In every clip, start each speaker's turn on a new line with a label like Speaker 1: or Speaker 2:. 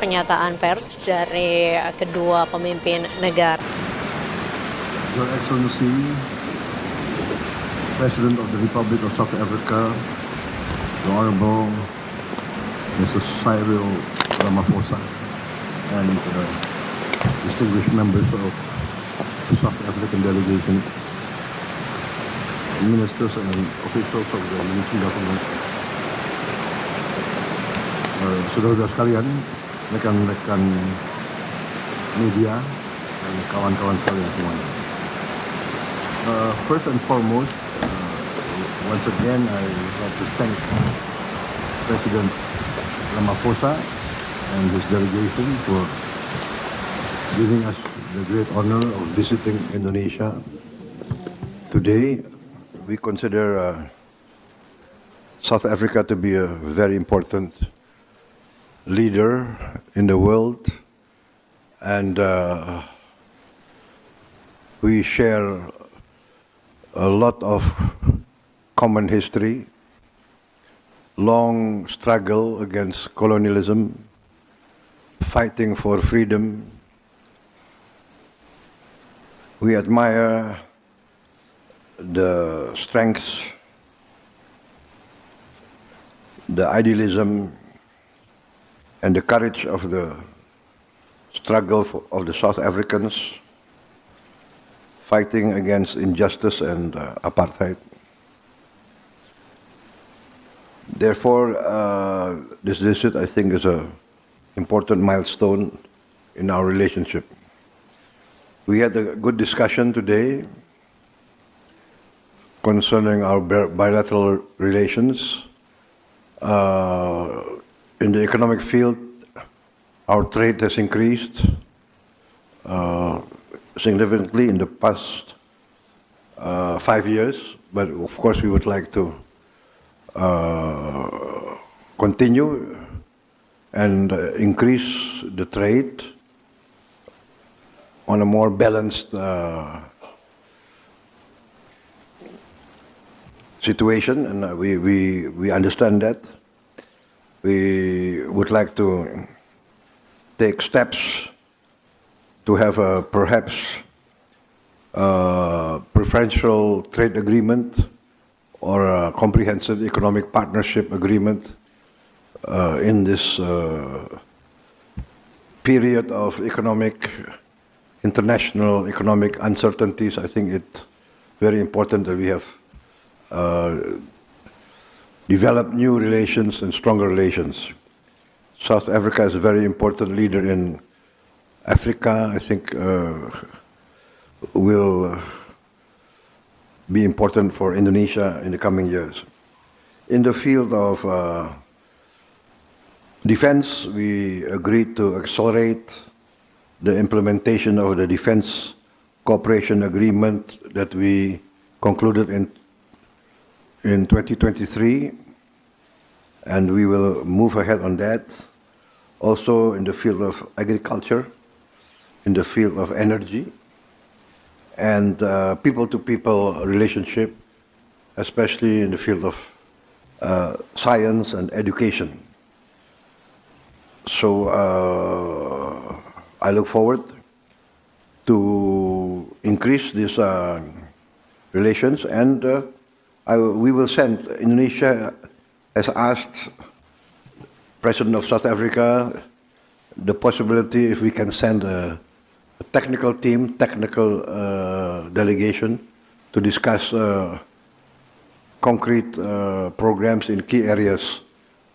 Speaker 1: pernyataan pers dari kedua pemimpin negara.
Speaker 2: Your Excellency, President of the Republic of South Africa, the Honorable Mr. Cyril Ramaphosa, and distinguished members of the South African delegation, ministers and officials of the Indonesian government, saudara-saudara sekalian, rekan-rekan media, dan kawan-kawan sekalian semuanya. First and foremost, once again, I would like to thank President Ramaphosa and his delegation for giving us the great honor of visiting Indonesia today. We consider South Africa to be a very important leader in the world, and we share a lot of common history, long struggle against colonialism, fighting for freedom. We admire the strengths, the idealism, and the courage of the struggle of the South Africans fighting against injustice and apartheid. Therefore, this visit, I think, is an important milestone in our relationship. We had a good discussion today concerning our bilateral relations. In the economic field, our trade has increased significantly in the past 5 years, but of course we would like to continue and increase the trade on a more balanced situation, and we understand that. We would like to take steps to have a perhaps preferential trade agreement or a comprehensive economic partnership agreement in this period of international economic uncertainties. I think it's very important that we have developed new relations and stronger relations. South Africa is a very important leader in Africa. I think will be important for Indonesia in the coming years. In the field of defense, we agreed to accelerate the implementation of the defense cooperation agreement that we concluded in 2023, and we will move ahead on that. Also in the field of agriculture, in the field of energy, and people-to-people relationship, especially in the field of science and education. So I look forward to increase these relations, and we will send. Indonesia has asked President of South Africa the possibility if we can send a technical team, delegation to discuss concrete programs in key areas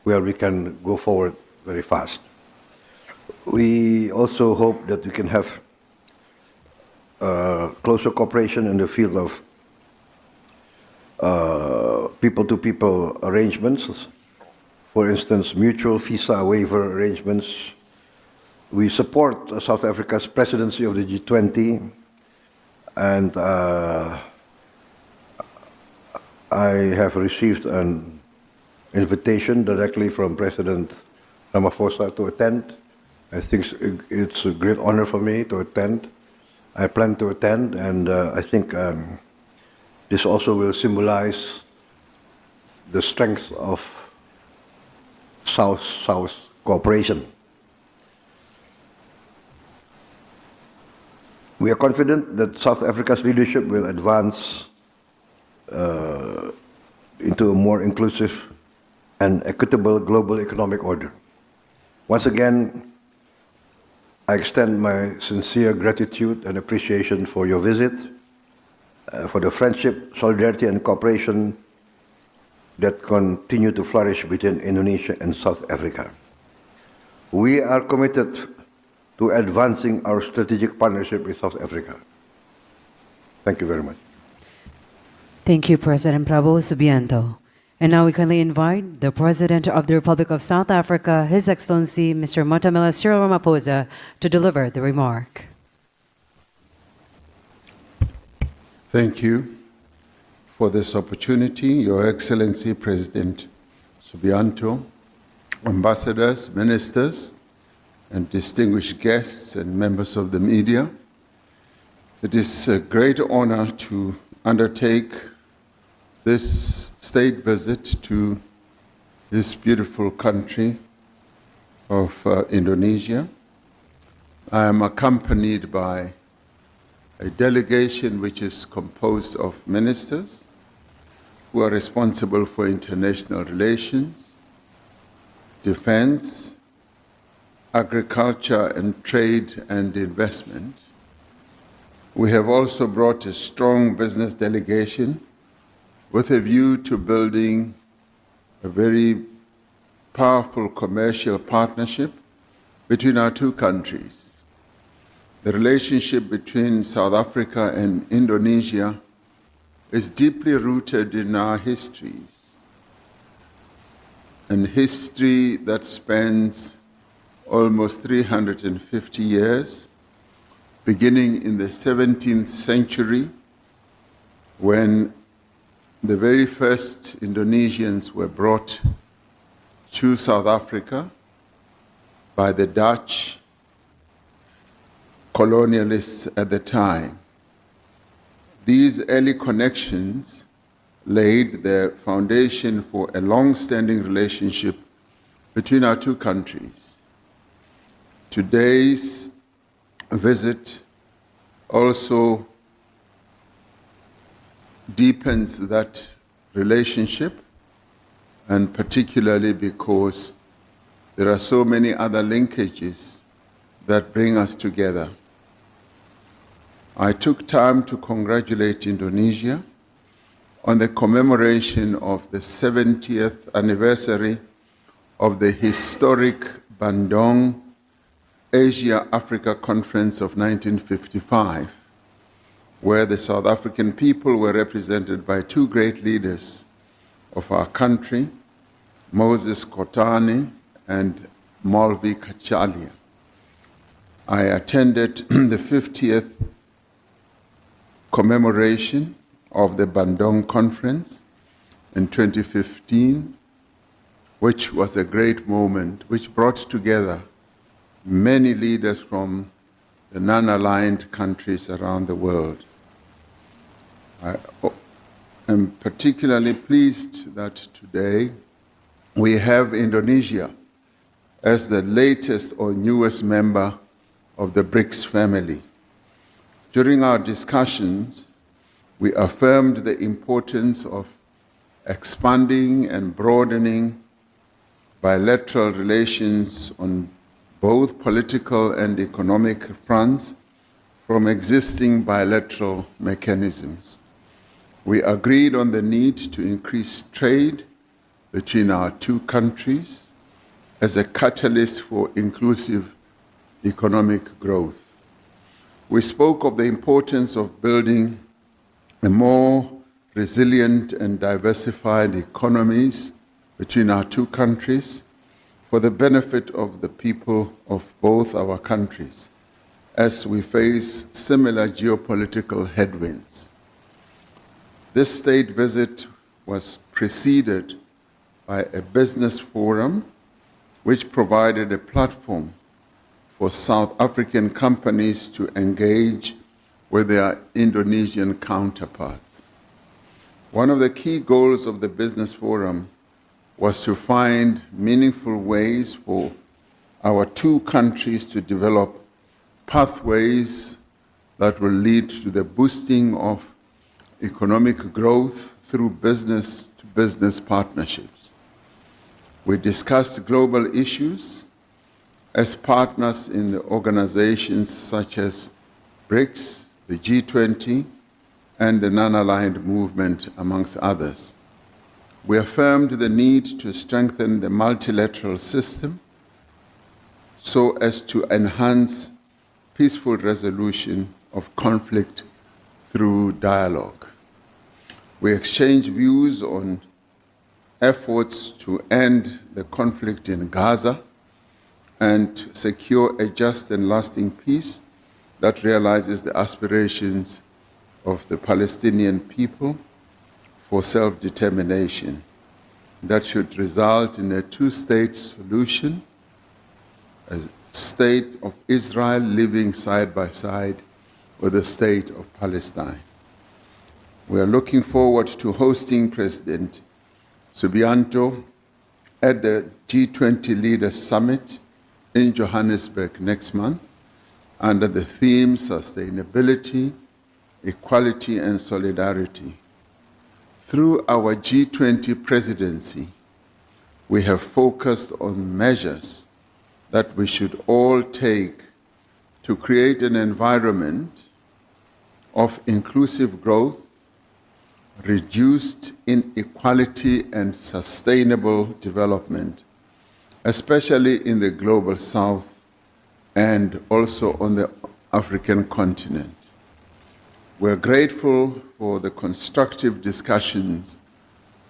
Speaker 2: where we can go forward very fast. We also hope that we can have closer cooperation in the field of people-to-people arrangements. For instance, mutual visa waiver arrangements. We support South Africa's presidency of the G20, and I have received an invitation directly from President Ramaphosa to attend. I think it's a great honor for me to attend. I plan to attend, and I think this also will symbolize the strength of South-South cooperation. We are confident that South Africa's leadership will advance into a more inclusive and equitable global economic order. Once again, I extend my sincere gratitude and appreciation for your visit, for the friendship, solidarity, and cooperation that continue to flourish between Indonesia and South Africa. We are committed to advancing our strategic partnership with South Africa. Thank you very much.
Speaker 3: Thank you, President Prabowo Subianto. And now we kindly invite the President of the Republic of South Africa, His Excellency Mr. Matamela Cyril Ramaphosa, to deliver the remark.
Speaker 4: Thank you for this opportunity, Your Excellency President Subianto, ambassadors, ministers, and distinguished guests and members of the media. It is a great honor to undertake this state visit to this beautiful country of Indonesia. I am accompanied by a delegation which is composed of ministers who are responsible for international relations, defense, agriculture and trade and investment. We have also brought a strong business delegation with a view to building a very powerful commercial partnership between our two countries. The relationship between South Africa and Indonesia is deeply rooted in our histories, and history that spans almost 350 years, beginning in the 17th century, when the very first Indonesians were brought to South Africa by the Dutch colonialists at the time. These early connections laid the foundation for a long-standing relationship between our two countries. Today's visit also deepens that relationship, and particularly because there are so many other linkages that bring us together. I took time to congratulate Indonesia on the commemoration of the 70th anniversary of the historic Bandung Asia-Africa Conference of 1955, where the South African people were represented by two great leaders of our country, Moses Kotane and Molvi Kachalia. I attended the 50th commemoration of the Bandung Conference in 2015, which was a great moment, which brought together many leaders from the non-aligned countries around the world. I am particularly pleased that today we have Indonesia as the latest or newest member of the BRICS family. During our discussions, we affirmed the importance of expanding and broadening bilateral relations on both political and economic fronts from existing bilateral mechanisms. We agreed on the need to increase trade between our two countries as a catalyst for inclusive economic growth. We spoke of the importance of building a more resilient and diversified economies between our two countries for the benefit of the people of both our countries as we face similar geopolitical headwinds. This state visit was preceded by a business forum which provided a platform for South African companies to engage with their Indonesian counterparts. One of the key goals of the business forum was to find meaningful ways for our two countries to develop pathways that will lead to the boosting of economic growth through business-to-business partnerships. We discussed global issues as partners in the organizations such as BRICS, the G20, and the non-aligned movement, amongst others. We affirmed the need to strengthen the multilateral system so as to enhance peaceful resolution of conflict through dialogue. We exchanged views on efforts to end the conflict in Gaza and to secure a just and lasting peace that realizes the aspirations of the Palestinian people for self-determination. That should result in a two-state solution, a state of Israel living side by side with the state of Palestine. We are looking forward to hosting President Subianto at the G20 Leaders Summit in Johannesburg next month under the theme Sustainability, Equality and Solidarity. Through our G20 presidency, we have focused on measures that we should all take to create an environment of inclusive growth, reduced inequality and sustainable development, especially in the global south and also on the African continent. We're grateful for the constructive discussions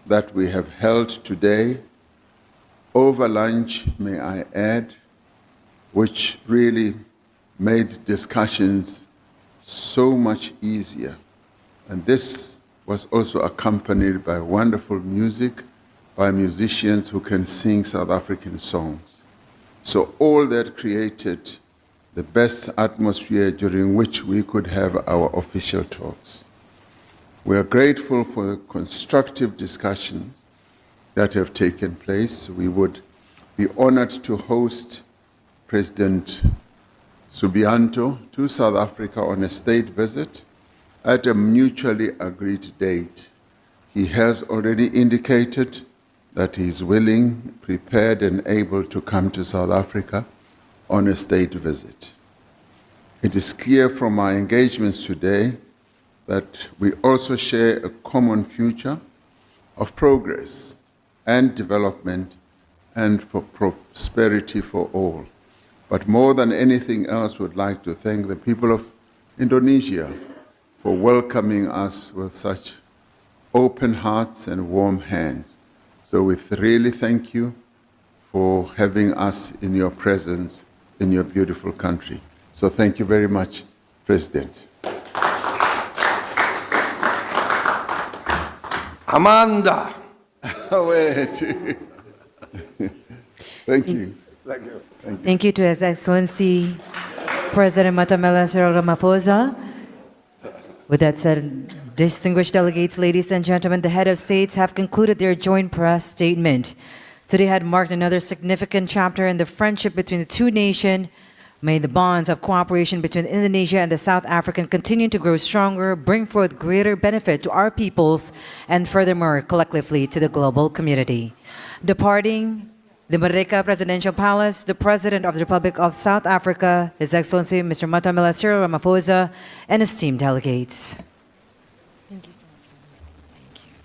Speaker 4: that we have held today, over lunch, may I add, which really made discussions so much easier. And this was also accompanied by wonderful music by musicians who can sing South African songs. So all that created the best atmosphere during which we could have our official talks. We are grateful for the constructive discussions that have taken place. We would be honored to host President Subianto to South Africa on a state visit at a mutually agreed date. He has already indicated that he is willing, prepared, and able to come to South Africa on a state visit. It is clear from our engagements today that we also share a common future of progress and development and for prosperity for all. But more than anything else, we'd like to thank the people of Indonesia for welcoming us with such open hearts and warm hands. So we really thank you for having us in your presence in your beautiful country. So thank you very much, President.
Speaker 5: Amanda.
Speaker 4: Wait. Thank you.
Speaker 3: Thank you to His Excellency President Matamela Cyril Ramaphosa. With that said, distinguished delegates, ladies and gentlemen, the head of states have concluded their joint press statement. Today had marked another significant chapter in the friendship between the two nations. May the bonds of cooperation between Indonesia and the South African continue to grow stronger, bring forth greater benefit to our peoples, and furthermore, collectively to the global community. Departing the Merdeka Presidential Palace, the President of the Republic of South Africa, His Excellency Mr. Matamela Cyril Ramaphosa, and esteemed delegates. Thank you so much. Thank you.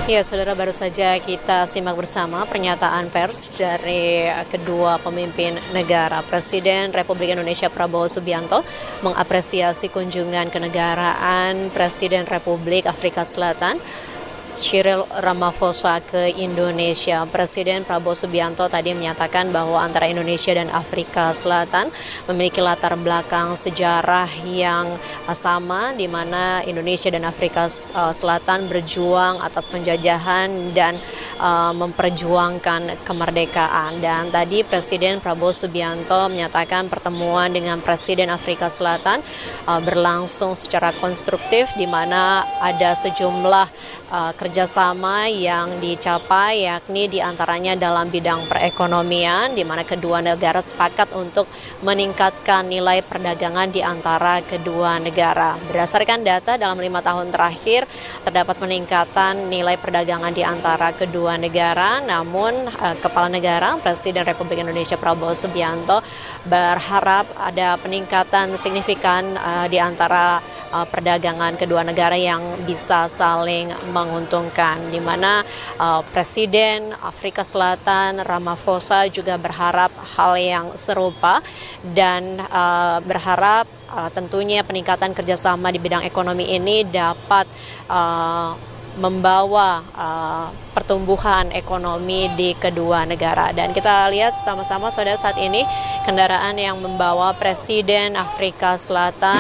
Speaker 1: Ya, saudara, baru saja kita simak bersama pernyataan pers dari kedua pemimpin negara. Presiden Republik Indonesia Prabowo Subianto mengapresiasi kunjungan kenegaraan Presiden Republik Afrika Selatan Cyril Ramaphosa ke Indonesia. Presiden Prabowo Subianto tadi menyatakan bahwa antara Indonesia dan Afrika Selatan memiliki latar belakang sejarah yang sama, di mana Indonesia dan Afrika Selatan berjuang atas penjajahan dan memperjuangkan kemerdekaan. Dan tadi Presiden Prabowo Subianto menyatakan pertemuan dengan Presiden Afrika Selatan berlangsung secara konstruktif, di mana ada sejumlah kerjasama yang dicapai, yakni diantaranya dalam bidang perekonomian, di mana kedua negara sepakat untuk meningkatkan nilai perdagangan di antara kedua negara. Berdasarkan data dalam 5 tahun terakhir terdapat peningkatan nilai perdagangan di antara kedua negara, namun Kepala Negara Presiden Republik Indonesia Prabowo Subianto berharap ada peningkatan signifikan di antara perdagangan kedua negara yang bisa saling menguntungkan, di mana Presiden Afrika Selatan Ramaphosa juga berharap hal yang serupa dan berharap tentunya peningkatan kerjasama di bidang ekonomi ini dapat membawa pertumbuhan ekonomi di kedua negara. Dan kita lihat sama-sama saudara, saat ini kendaraan yang membawa Presiden Afrika Selatan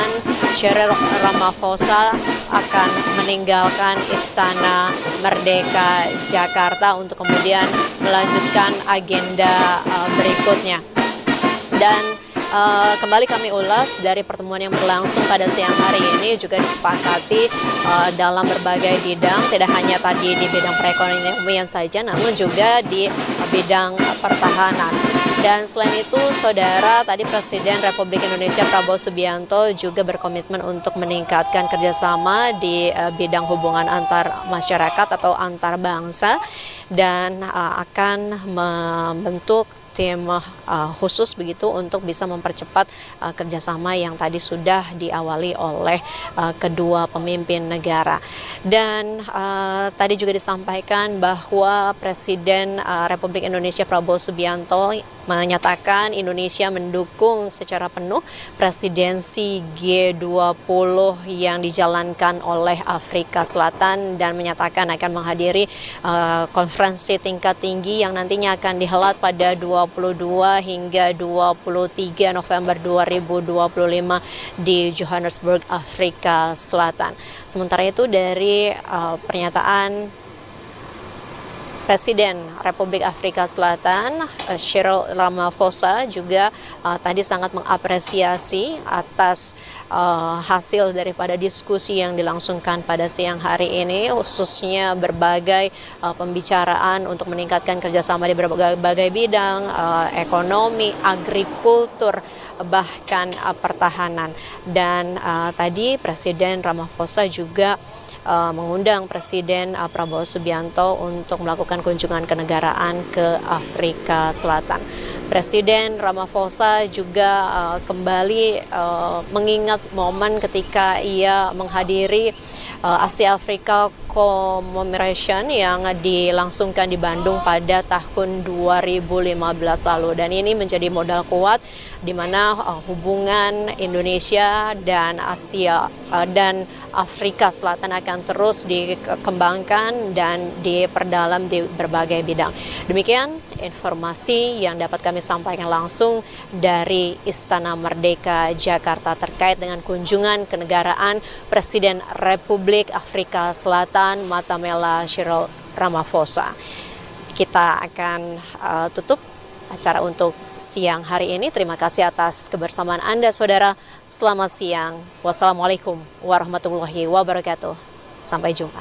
Speaker 1: Cyril Ramaphosa akan meninggalkan Istana Merdeka Jakarta untuk kemudian melanjutkan agenda berikutnya. Dan kembali kami ulas dari pertemuan yang berlangsung pada siang hari ini juga disepakati dalam berbagai bidang, tidak hanya tadi di bidang perekonomian saja, namun juga di bidang pertahanan. Dan selain itu, saudara, tadi Presiden Republik Indonesia Prabowo Subianto juga berkomitmen untuk meningkatkan kerjasama di bidang hubungan antar masyarakat atau antar bangsa, dan akan membentuk tim khusus begitu untuk bisa mempercepat kerjasama yang tadi sudah diawali oleh kedua pemimpin negara. Dan tadi juga disampaikan bahwa Presiden Republik Indonesia Prabowo Subianto menyatakan Indonesia mendukung secara penuh presidensi G20 yang dijalankan oleh Afrika Selatan, dan menyatakan akan menghadiri konferensi tingkat tinggi yang nantinya akan dihelat pada 22 hingga 23 November 2025 di Johannesburg, Afrika Selatan. Sementara itu dari pernyataan Presiden Republik Afrika Selatan Cyril Ramaphosa juga tadi sangat mengapresiasi atas hasil daripada diskusi yang dilangsungkan pada siang hari ini, khususnya berbagai pembicaraan untuk meningkatkan kerjasama di berbagai bidang, ekonomi, agrikultur, bahkan pertahanan. Dan tadi Presiden Ramaphosa juga mengundang Presiden Prabowo Subianto untuk melakukan kunjungan kenegaraan ke Afrika Selatan. Presiden Ramaphosa juga kembali mengingat momen ketika ia menghadiri Asia Afrika Commemoration yang dilangsungkan di Bandung pada tahun 2015 lalu, dan ini menjadi modal kuat di mana hubungan Indonesia dan Asia dan Afrika Selatan akan terus dikembangkan dan diperdalam di berbagai bidang. Demikian informasi yang dapat kami sampaikan langsung dari Istana Merdeka Jakarta terkait dengan kunjungan kenegaraan Presiden Republik Afrika Selatan Matamela Cyril Ramaphosa. Kita akan tutup acara untuk siang hari ini. Terima kasih atas kebersamaan Anda, saudara. Selamat siang. Wassalamualaikum warahmatullahi wabarakatuh. Sampai jumpa.